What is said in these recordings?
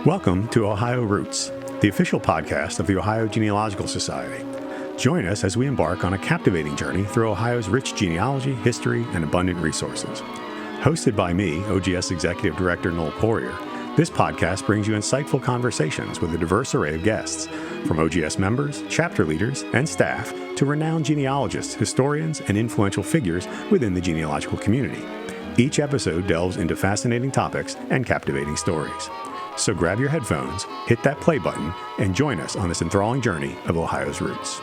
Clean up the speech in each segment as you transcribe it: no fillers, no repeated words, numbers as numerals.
Welcome to Ohio Roots, the official podcast of the Ohio Genealogical Society. Join us as we embark on a captivating journey through Ohio's rich genealogy, history, and abundant resources. Hosted by me, OGS Executive Director Noel Poirier, this podcast brings you insightful conversations with a diverse array of guests, from OGS members, chapter leaders, and staff to renowned genealogists, historians, and influential figures within the genealogical community. Each episode delves into fascinating topics and captivating stories. So grab your headphones, hit that play button, and join us on this enthralling journey of Ohio's roots.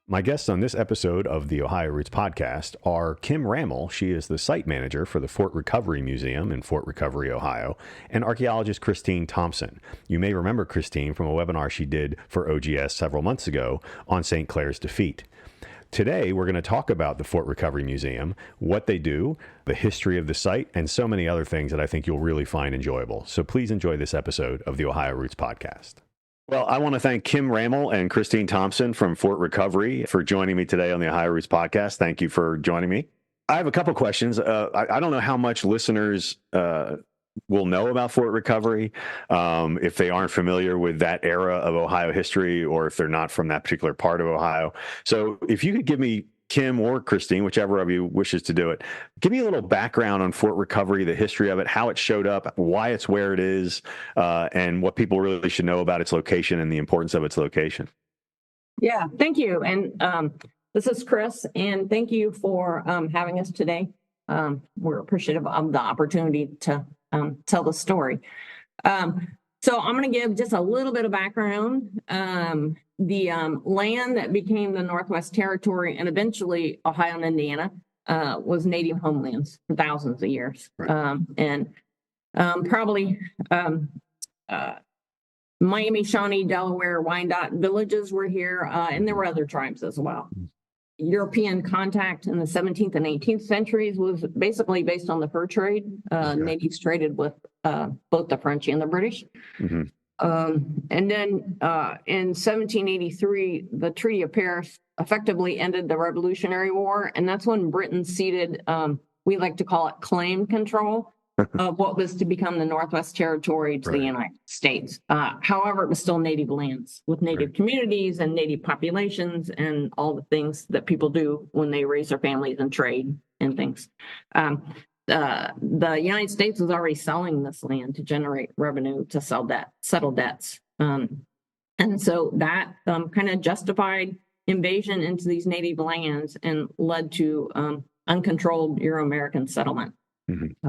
My guests on this episode of the Ohio Roots podcast are Kim Rammel. She is the site manager for the Fort Recovery Museum in Fort Recovery, Ohio, and archaeologist Christine Thompson. You may remember Christine from a webinar she did for OGS several months ago on St. Clair's defeat. Today, we're going to talk about the Fort Recovery Museum, what they do, the history of the site, and so many other things that I think you'll really find enjoyable. So please enjoy this episode of the Ohio Roots podcast. Well, I want to thank Kim Rammel and Christine Thompson from Fort Recovery for joining me today on the Ohio Roots podcast. Thank you for joining me. I have a couple questions. I don't know how much listeners will know about Fort Recovery if they aren't familiar with that era of Ohio history or if they're not from that particular part of Ohio. So if you could give me, Kim or Christine, whichever of you wishes to do it, give me a little background on Fort Recovery, the history of it, how it showed up, why it's where it is, and what people really should know about its location and the importance of its location. Yeah, thank you. And this is Chris, and thank you for having us today. We're appreciative of the opportunity to tell the story. So I'm going to give just a little bit of background. The land that became the Northwest Territory and eventually Ohio and Indiana was native homelands for thousands of years. Right. Probably Miami, Shawnee, Delaware, Wyandotte villages were here, and there were other tribes as well. European contact in the 17th and 18th centuries was basically based on the fur trade. Natives traded with both the French and the British. Mm-hmm. And then in 1783, the Treaty of Paris effectively ended the Revolutionary War, and that's when Britain ceded, we like to call it claim control, of what was to become the Northwest Territory to the United States. However, it was still native lands with native communities and native populations and all the things that people do when they raise their families and trade and things. The United States was already selling this land to generate revenue to settle debts. And so that kind of justified invasion into these native lands and led to uncontrolled Euro-American settlement. Mm-hmm.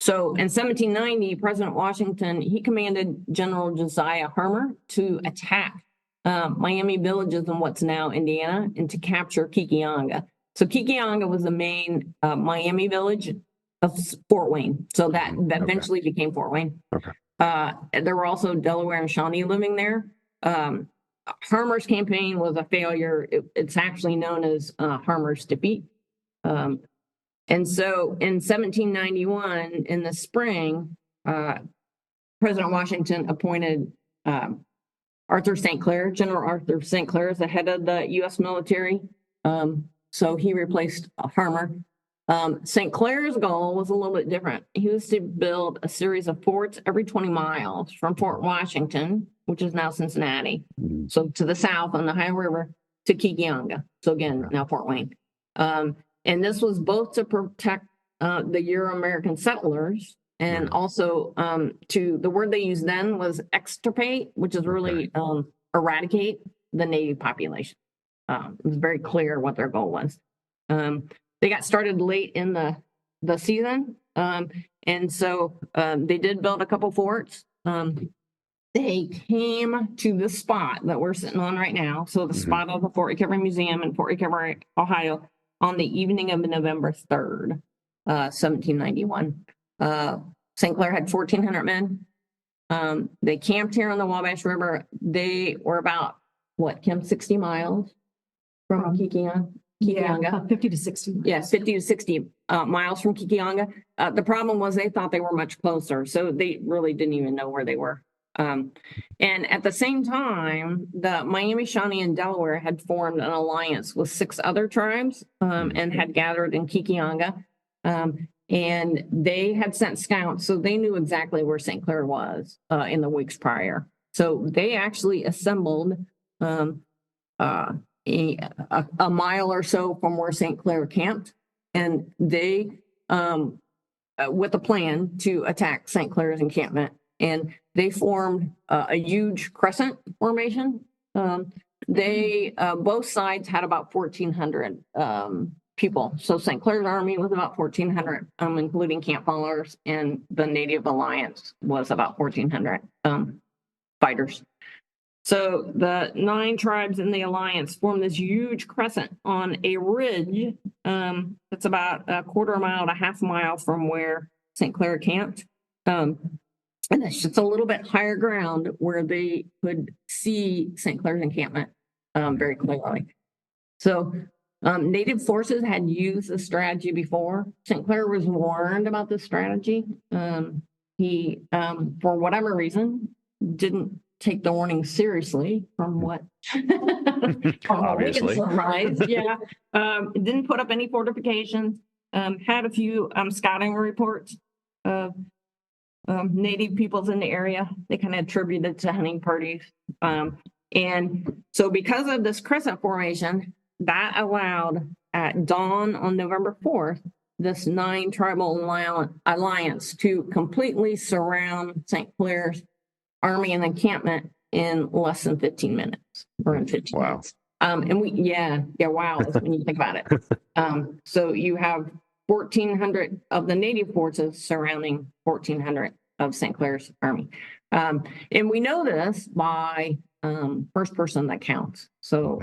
So in 1790, President Washington, he commanded General Josiah Hermer to attack Miami villages in what's now Indiana and to capture Kikianga. So Kikianga was the main Miami village of Fort Wayne. So that eventually became Fort Wayne. Okay. There were also Delaware and Shawnee living there. Hermer's campaign was a failure. It's actually known as Hermer's defeat. And so in 1791, in the spring, President Washington appointed Arthur St. Clair, General Arthur St. Clair, as the head of the U.S. military. So he replaced Hermer. St. Clair's goal was a little bit different. He was to build a series of forts every 20 miles from Fort Washington, which is now Cincinnati, so to the south on the Ohio River, to Kikianga. So again, now Fort Wayne. And this was both to protect the Euro-American settlers and also the word they used then was extirpate, which is really eradicate the native population. It was very clear what their goal was. They got started late in the season, and so they did build a couple forts. They came to the spot that we're sitting on right now, so the spot of the Fort Recovery Museum in Fort Recovery, Ohio, on the evening of November 3rd, 1791. St. Clair had 1,400 men. They camped here on the Wabash River. They were about, Kim, 60 miles from Kikianga? Yeah, 50 to 60. Yes, 50 to 60 miles from Kikianga. The problem was they thought they were much closer, so they really didn't even know where they were. And at the same time, the Miami, Shawnee, and Delaware had formed an alliance with 6 other tribes and had gathered in Kikianga. And they had sent scouts, so they knew exactly where St. Clair was in the weeks prior. So they actually assembled a mile or so from where St. Clair camped, and they, with a plan to attack St. Clair's encampment, and they formed a huge crescent formation. They both sides had about 1,400 people. So St. Clair's army was about 1,400, including camp followers, and the Native Alliance was about 1,400 fighters. So the 9 tribes in the alliance formed this huge crescent on a ridge that's about a quarter mile to half mile from where St. Clair camped. And it's just a little bit higher ground where they could see St. Clair's encampment very clearly. So Native forces had used this strategy before. St. Clair was warned about this strategy. He, for whatever reason, didn't take the warning seriously from what Obviously. Yeah. Didn't put up any fortifications. Had a few scouting reports of Native peoples in the area. They kind of attributed to hunting parties. And so because of this crescent formation, that allowed at dawn on November 4th, this 9 tribal alliance to completely surround St. Clair's army and encampment in less than 15 minutes or in 15 minutes. And wow, when you think about it. So you have 1,400 of the Native forces surrounding 1,400 of St. Clair's army. And we know this by first person accounts. So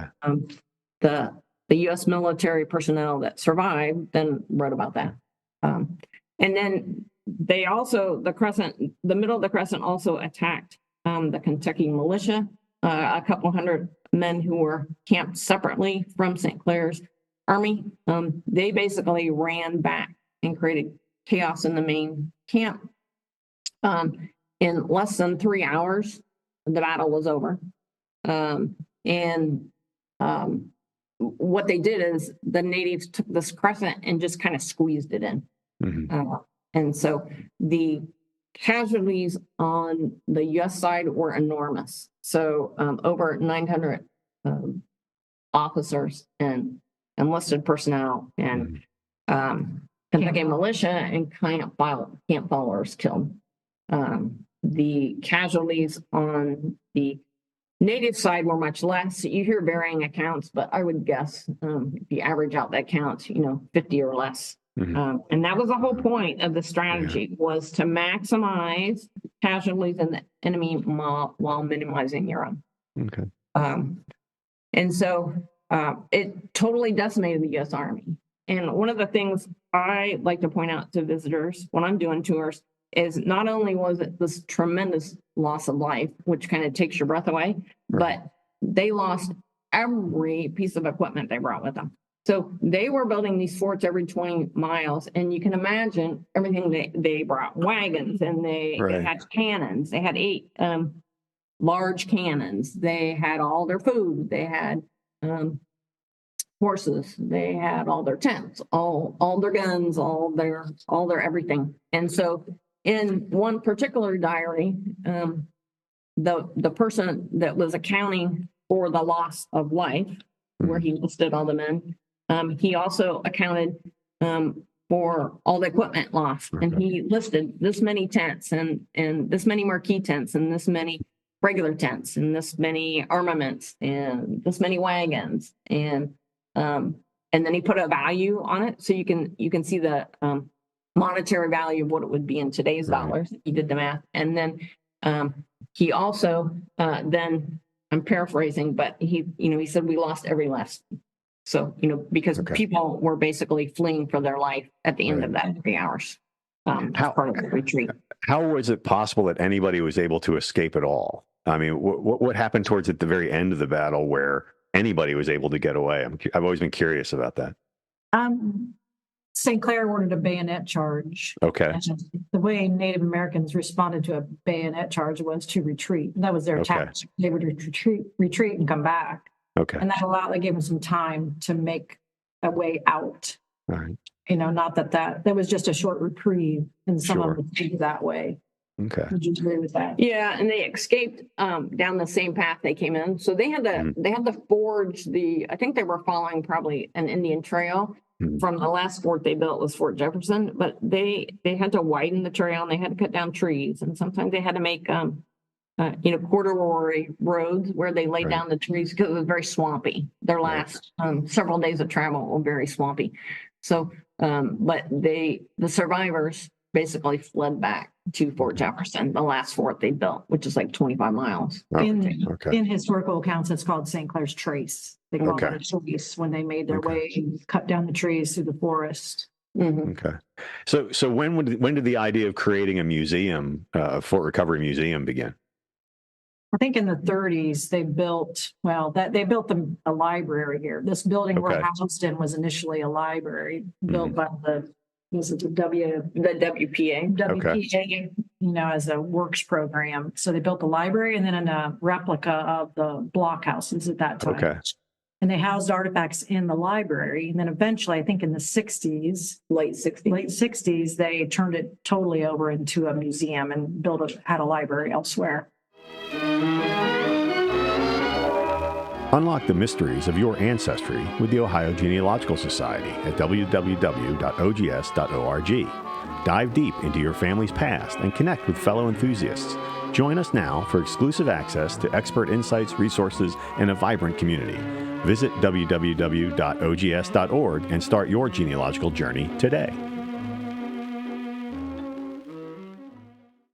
the U.S. military personnel that survived then wrote about that. And then they also, the middle of the crescent also attacked the Kentucky militia, a couple hundred men who were camped separately from St. Clair's army. They basically ran back and created chaos in the main camp. In less than 3 hours, the battle was over. What they did is the natives took this crescent and just kind of squeezed it in. And so the casualties on the U.S. side were enormous. So over 900 officers and enlisted personnel and Kentucky militia and camp followers killed. The casualties on the Native side were much less. You hear varying accounts, but I would guess if you average out that count, 50 or less. And that was the whole point of the strategy, was to maximize casualties in the enemy while minimizing your own. Okay. And so it totally decimated the U.S. Army. And one of the things I like to point out to visitors when I'm doing tours is not only was it this tremendous loss of life, which kind of takes your breath away, but they lost every piece of equipment they brought with them. So they were building these forts every 20 miles, and you can imagine everything they brought: wagons, and they had cannons. They had 8 large cannons. They had all their food. They had horses. They had all their tents, all their guns, all their everything. And so in one particular diary, the person that was accounting for the loss of life, where he listed all the men, he also accounted for all the equipment lost. And he listed this many tents and this many marquee tents and this many regular tents and this many armaments and this many wagons. And then he put a value on it. So you can see the monetary value of what it would be in today's dollars. He did the math. And then he also, then I'm paraphrasing, but he said we lost every last. So, because people were basically fleeing for their life at the end of that 3 hours. Part of the retreat. How was it possible that anybody was able to escape at all? I mean, what happened towards at the very end of the battle where anybody was able to get away? I've always been curious about that. St. Clair ordered a bayonet charge. Okay. And the way Native Americans responded to a bayonet charge was to retreat. That was their Okay. tactic. They would retreat and come back. Okay. And that gave them some time to make a way out. All right. Not that was just a short reprieve, and some Sure. of them think that way. Okay. Would you agree with that? Yeah, and they escaped down the same path they came in. So they had to forge I think they were following probably an Indian trail from the last fort they built was Fort Jefferson, but they had to widen the trail and they had to cut down trees, and sometimes they had to make corduroy roads where they laid down the trees because it was very swampy. Their last several days of travel were very swampy. So, but the survivors basically fled back to Fort Jefferson, the last fort they built, which is like 25 miles. In historical accounts, it's called St. Clair's Trace. They call it a trace when they made their way and cut down the trees through the forest. Mm-hmm. Okay. So when did the idea of creating a museum, Fort Recovery Museum, begin? I think in the 30s they built a library here. This building we're housed in was initially a library built by the WPA. WPA, as a works program. So they built a library and then a replica of the blockhouses at that time. Okay. And they housed artifacts in the library. And then eventually, I think in the 60s, late 60s, they turned it totally over into a museum and had a library elsewhere. Unlock the mysteries of your ancestry with the Ohio Genealogical Society at www.ogs.org. Dive deep into your family's past and connect with fellow enthusiasts. Join us now for exclusive access to expert insights, resources, and a vibrant community. Visit www.ogs.org and start your genealogical journey today.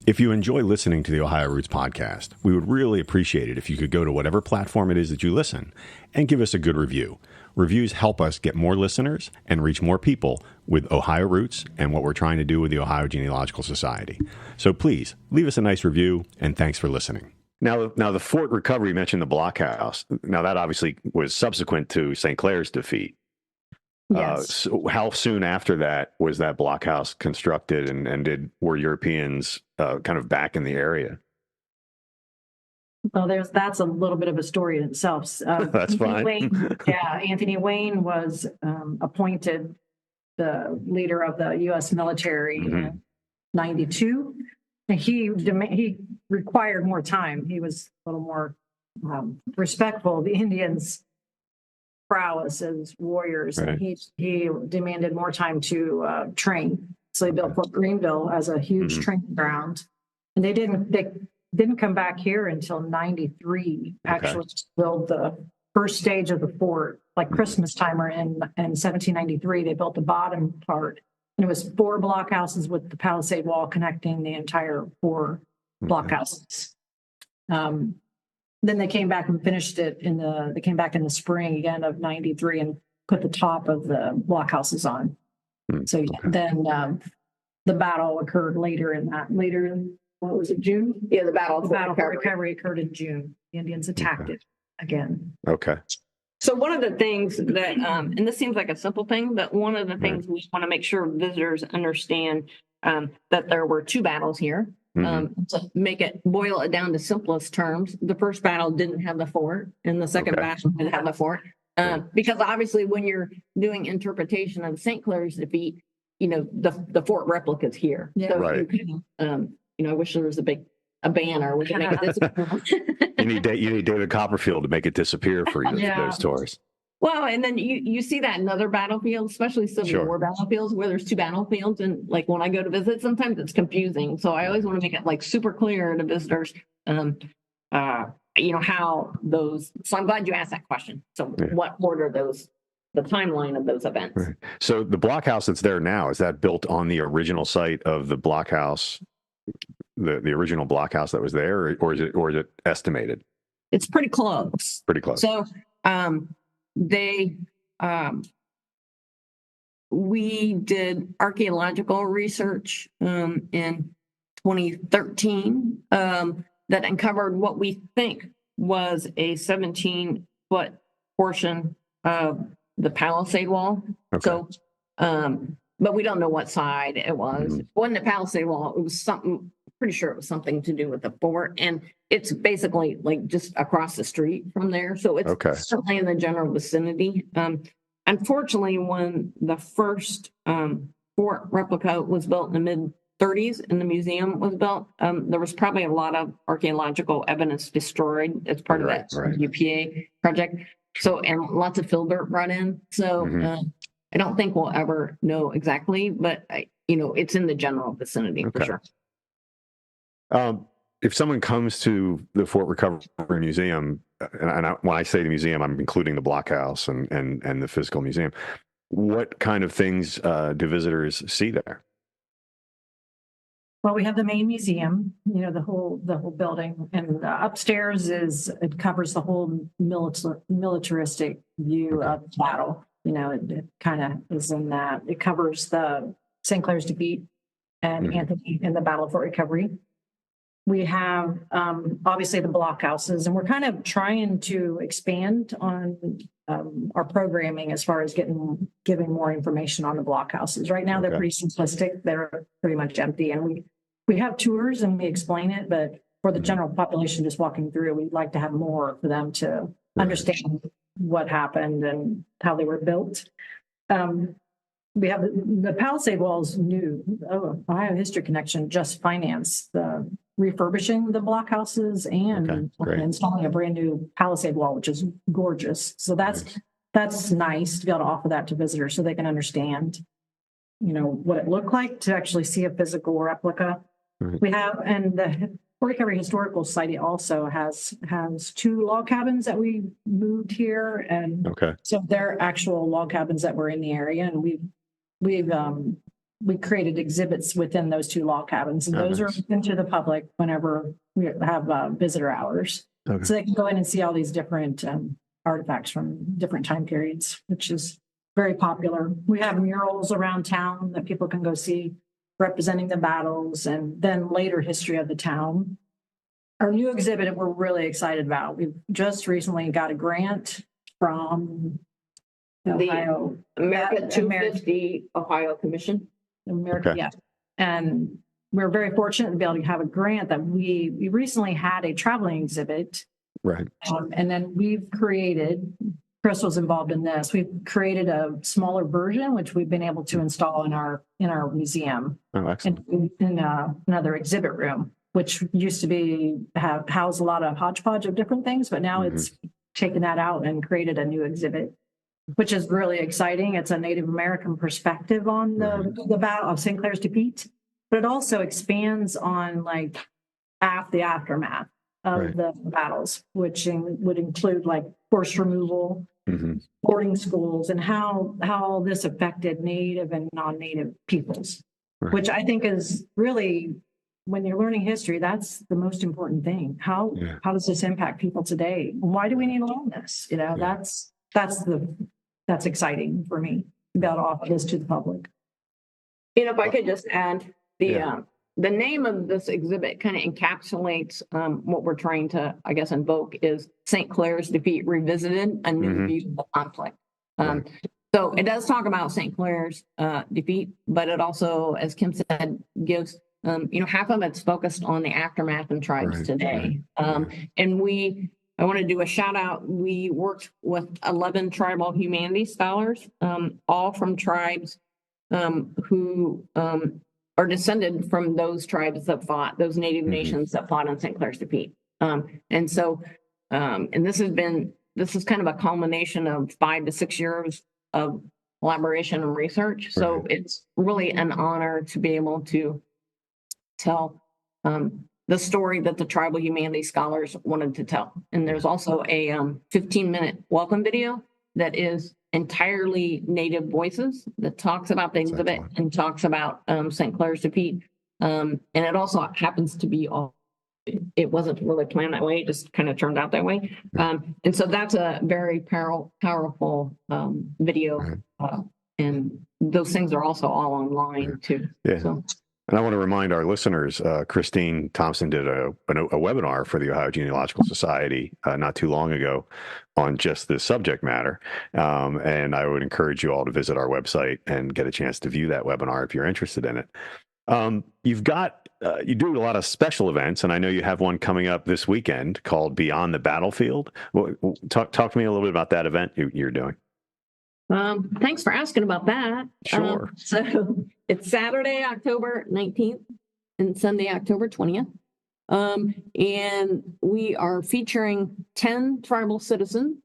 If you enjoy listening to the Ohio Roots podcast, we would really appreciate it if you could go to whatever platform it is that you listen and give us a good review. Reviews help us get more listeners and reach more people with Ohio Roots and what we're trying to do with the Ohio Genealogical Society. So please leave us a nice review, and thanks for listening. Now the Fort Recovery, you mentioned the blockhouse. Now that obviously was subsequent to St. Clair's defeat. Yes. So how soon after that was that blockhouse constructed, and were Europeans kind of back in the area? Well, that's a little bit of a story in itself. That's fine. Anthony Wayne was appointed the leader of the U.S. military in 92. And he required more time. He was a little more respectful of the Indians' prowess as warriors, and he demanded more time to train. So they built Fort Greenville as a huge training ground, and they didn't come back here until 93. Actually, to build the first stage of the fort, like Christmas time, or in 1793, they built the bottom part. And it was 4 blockhouses with the palisade wall connecting the entire 4 blockhouses. Then they came back and finished it they came back in the spring again of 93 and put the top of the blockhouses on. So then the battle occurred later in, what was it, June? Yeah, the battle for recovery occurred in June. The Indians attacked it again. Okay. So one of the things that, and this seems like a simple thing, but one of the things we want to make sure visitors understand that there were 2 battles here. To boil it down to simplest terms, the first battle didn't have the fort, and the second battle didn't have the fort. Because obviously, when you're doing interpretation of St. Clair's defeat, the fort replica's here. Yeah. So Right. I wish there was a banner we could make it disappear. You need David Copperfield to make it disappear for you, those tours. Well, and then you see that in other battlefields, especially Civil War battlefields, where there's 2 battlefields, and like when I go to visit, sometimes it's confusing. So I always want to make it like super clear to visitors, how those. So I'm glad you asked that question. So what order the timeline of those events? Right. So the blockhouse that's there now, is that built on the original site of the blockhouse, the original blockhouse that was there, or is it estimated? It's pretty close. Pretty close. So we did archaeological research in 2013 that uncovered what we think was a 17-foot portion of the palisade wall. Okay. So but we don't know what side it was. Mhm. It wasn't a palisade wall. It was something, pretty sure it was something to do with the fort. And it's basically like just across the street from there. So it's Okay. certainly in the general vicinity. Unfortunately, when the first fort replica was built in the mid 30s and the museum was built, there was probably a lot of archaeological evidence destroyed as part of that UPA project. So, and lots of fill dirt brought in. So, I don't think we'll ever know exactly, but it's in the general vicinity for sure. If someone comes to the Fort Recovery Museum, when I say the museum, I'm including the blockhouse and the physical museum, what kind of things do visitors see there? Well, we have the main museum, the whole building, and upstairs it covers the whole militaristic view of battle. It kind of is in that. It covers the St. Clair's defeat and Antony in the Battle of Fort Recovery. We have obviously the blockhouses, and we're kind of trying to expand on our programming as far as giving more information on the blockhouses. Right now, they're pretty simplistic; they're pretty much empty, and we have tours and we explain it. But for the general population just walking through, we'd like to have more for them to understand what happened and how they were built. We have the Palisade walls new. Ohio History Connection just financed the refurbishing the blockhouses and installing a brand new Palisade wall, which is gorgeous. So that's nice to be able to offer that to visitors so they can understand, what it looked like to actually see a physical replica. We have, and the Fort Recovery Historical Society also has 2 log cabins that we moved here, and so they're actual log cabins that were in the area, and we created exhibits within those 2 log cabins, and those are open to the public whenever we have visitor hours, so they can go in and see all these different artifacts from different time periods, which is very popular. We have murals around town that people can go see, representing the battles and then later history of the town. Our new exhibit we're really excited about. We've just recently got a grant from the Ohio America 250 Ohio Commission. Yeah. And we're very fortunate to be able to have a grant that we recently had a traveling exhibit. Right. And then Chris was involved in this. We've created a smaller version, which we've been able to install in our museum. Oh, excellent. In another exhibit room, which used to house a lot of hodgepodge of different things, but now it's taken that out and created a new exhibit, which is really exciting. It's a Native American perspective on the Battle of St. Clair's defeat, but it also expands on the aftermath of the battles, which would include forced removal, boarding schools, and how this affected Native and non-Native peoples, which I think is really, when you're learning history, that's the most important thing. How does this impact people today? Why do we need to learn this? That's exciting for me to be able to offer this to the public. If I could just add, the name of this exhibit kind of encapsulates what we're trying to, I guess, invoke is St. Clair's defeat revisited, a new view of the conflict. So it does talk about St. Clair's defeat, but it also, as Kim said, gives, half of it's focused on the aftermath and tribes today. And I want to do a shout out. We worked with 11 tribal humanities scholars, all from tribes who are descended from those tribes that fought, those Native nations that fought on St. Clair's defeat. And so, and this is kind of a culmination of 5 to 6 years of collaboration and research. So it's really an honor to be able to tell the story that the tribal humanities scholars wanted to tell. And there's also a 15-minute welcome video that is entirely Native voices that talks about the exhibit and talks about St. Clair's defeat. And it also happens to be it wasn't really planned that way, it just kind of turned out that way. And so that's a very powerful video. And those things are also all online too. Yeah. So. And I want to remind our listeners, Christine Thompson did a webinar for the Ohio Genealogical Society not too long ago on just this subject matter. And I would encourage you all to visit our website and get a chance to view that webinar if you're interested in it. You do a lot of special events, and I know you have one coming up this weekend called Beyond the Battlefield. Well, talk to me a little bit about that event you're doing. Thanks for asking about that. Sure. So it's Saturday, October 19th and Sunday, October 20th. And we are featuring 10 tribal citizens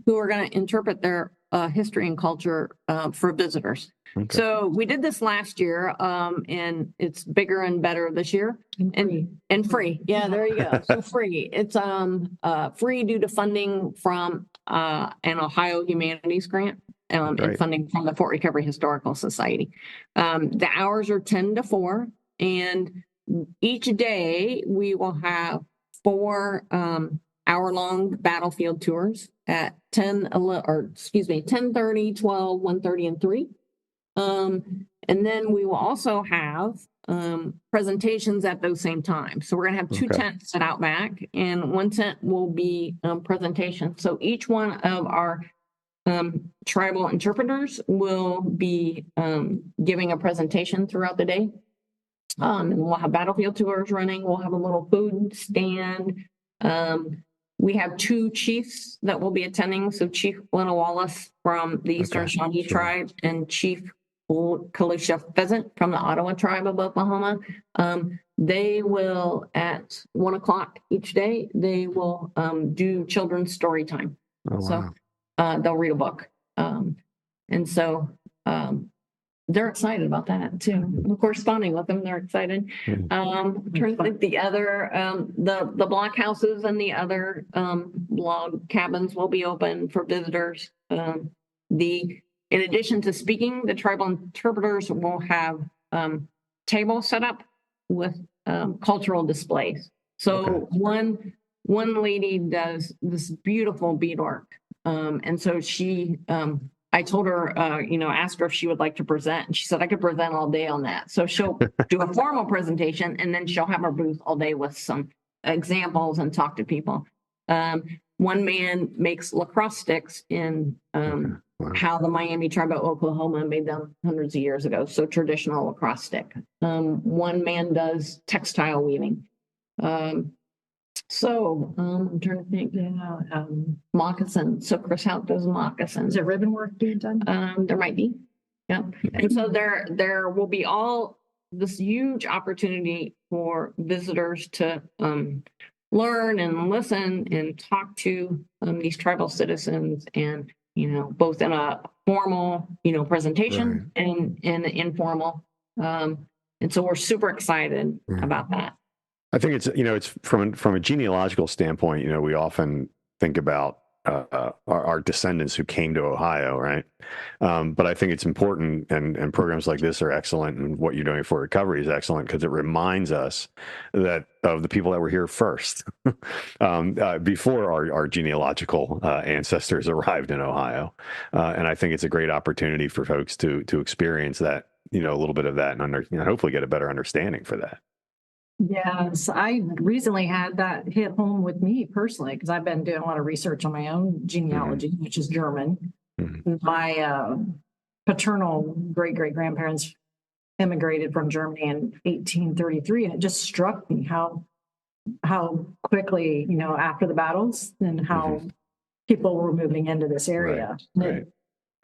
who are going to interpret their history and culture for visitors. Okay. So we did this last year, and it's bigger and better this year. And free. Yeah, there you go. So free. It's free due to funding from an Ohio Humanities Grant and funding from the Fort Recovery Historical Society. The hours are 10 to 4, and each day we will have 4 hour-long battlefield tours at 10:30, 12, 1:30, and 3. And then we will also have presentations at those same times. So we're going to have 2 tents set out back, and 1 tent will be presentation. So each one of our tribal interpreters will be giving a presentation throughout the day. And we'll have battlefield tours running. We'll have a little food stand. We have 2 chiefs that will be attending. So Chief Lena Wallace from the Eastern Shawnee tribe and Chief Kalisha Pheasant from the Ottawa tribe of Oklahoma. They will, at 1 o'clock each day, they will do children's story time. Oh, wow. So they'll read a book. And so they're excited about that too. We're corresponding with them. They're excited. Trying to think the other, the block houses and the other log cabins will be open for visitors. In addition to speaking, the tribal interpreters will have tables set up with cultural displays. So one lady does this beautiful beadwork. And so she, I told her, asked her if she would like to present, and she said I could present all day on that. So she'll do a formal presentation, and then she'll have her booth all day with some examples and talk to people. One man makes lacrosse sticks in how the Miami tribe of Oklahoma made them hundreds of years ago. So traditional lacrosse stick. One man does textile weaving. So I'm trying to think. Moccasins. So Chris Hout does moccasins. Is there ribbon work being done? There might be. Yeah. And so there will be all this huge opportunity for visitors to learn and listen and talk to these tribal citizens, and both in a formal presentation and informal. And so we're super excited about that. I think it's from a genealogical standpoint, we often think about our descendants who came to Ohio, right? But I think it's important, and programs like this are excellent, and what you're doing for recovery is excellent, because it reminds us that of the people that were here first, before our genealogical ancestors arrived in Ohio. And I think it's a great opportunity for folks to experience that, a little bit of that, and hopefully get a better understanding for that. Yes, I recently had that hit home with me personally, because I've been doing a lot of research on my own genealogy, which is German. My paternal great-great-grandparents immigrated from Germany in 1833, and it just struck me how quickly, after the battles, and how people were moving into this area. Right.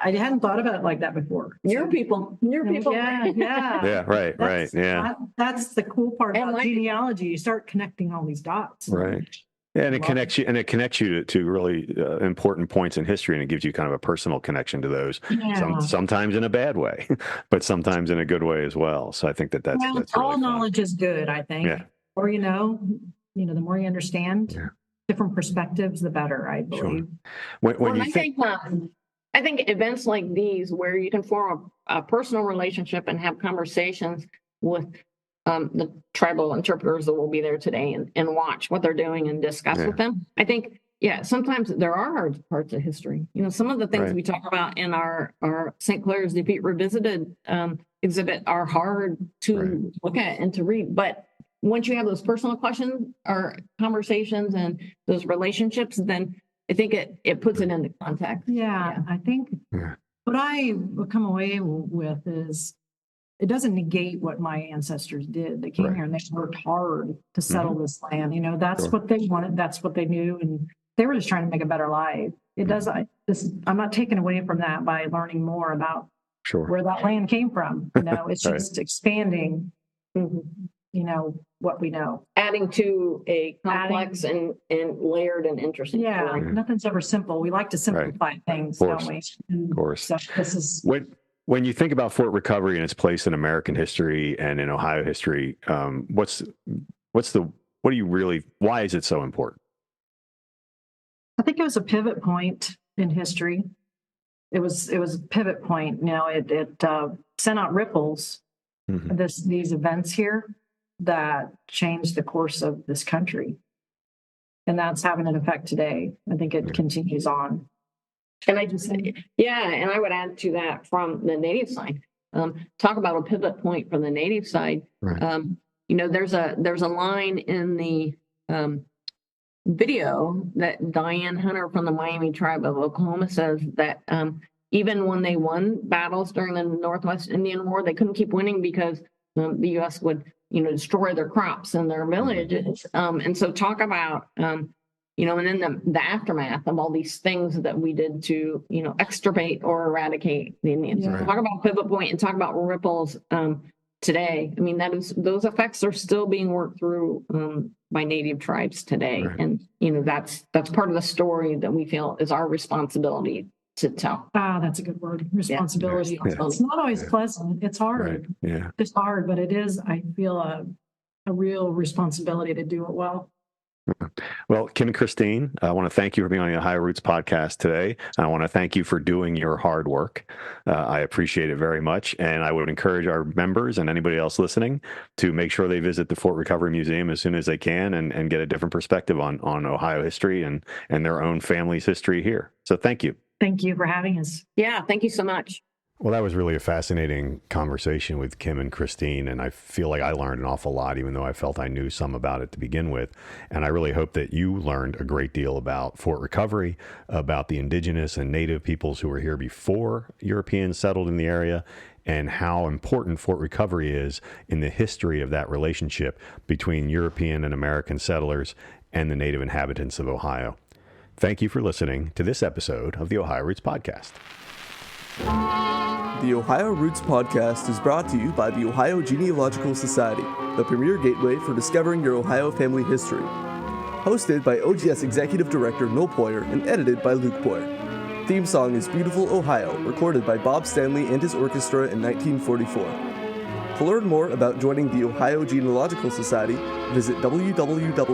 I hadn't thought about it like that before. Your people. Yeah. Yeah, right. Yeah. That's the cool part about genealogy. You start connecting all these dots. Right. Yeah, and it connects you to really important points in history, and it gives you kind of a personal connection to those. Yeah. Sometimes in a bad way, but sometimes in a good way as well. So I think that's really all fun. knowledge is good, I think. Yeah. Or the more you understand different perspectives, the better, I believe. Sure. I think events like these, where you can form a personal relationship and have conversations with the tribal interpreters that will be there today, and watch what they're doing and discuss with them. I think, sometimes there are hard parts of history. Some of the things we talk about in our St. Clair's Defeat Revisited exhibit are hard to look at and to read. But once you have those personal questions or conversations and those relationships, then I think it puts it into context. Yeah, I think what I would come away with is it doesn't negate what my ancestors did. They came here and they worked hard to settle this land. You know, that's what they wanted. That's what they knew. And they were just trying to make a better life. It does. I'm not taking away from that by learning more about where that land came from. You know, it's just expanding, you know, what we know. Adding to a complex and layered and interesting story. Nothing's ever simple. We like to simplify things, don't we? Of course. So this is when you think about Fort Recovery and its place in American history and in Ohio history, why is it so important? I think it was a pivot point in history. It was a pivot point. You know, it sent out ripples. These events here that changed the course of this country, and that's having an effect today. I think it continues on. And I would add to that from the Native side. Talk about a pivot point from the Native side. You know, there's a line in the video that Diane Hunter from the Miami tribe of Oklahoma says that even when they won battles during the Northwest Indian War, they couldn't keep winning because the U.S. would, you know, destroy their crops and their villages. And so talk about, you know, and then the aftermath of all these things that we did to, you know, extirpate or eradicate the Indians. Talk about pivot point and talk about ripples today. I mean, those effects are still being worked through by Native tribes today. And, you know, that's part of the story that we feel is our responsibility to tell. That's a good word. Responsibility. It's not always pleasant. It's hard. It's hard, but it is, I feel, a real responsibility to do it well. Well, Kim and Christine, I want to thank you for being on the Ohio Roots podcast today. I want to thank you for doing your hard work. I appreciate it very much. And I would encourage our members and anybody else listening to make sure they visit the Fort Recovery Museum as soon as they can and get a different perspective on Ohio history and their own family's history here. So thank you. Thank you for having us. Yeah, thank you so much. Well, that was really a fascinating conversation with Kim and Christine, and I feel like I learned an awful lot, even though I felt I knew some about it to begin with. And I really hope that you learned a great deal about Fort Recovery, about the indigenous and native peoples who were here before Europeans settled in the area, and how important Fort Recovery is in the history of that relationship between European and American settlers and the native inhabitants of Ohio. Thank you for listening to this episode of the Ohio Roots Podcast. The Ohio Roots Podcast is brought to you by the Ohio Genealogical Society, the premier gateway for discovering your Ohio family history. Hosted by OGS Executive Director Noel Poyer and edited by Luke Poyer. Theme song is Beautiful Ohio, recorded by Bob Stanley and his orchestra in 1944. To learn more about joining the Ohio Genealogical Society, visit www.ogs.org.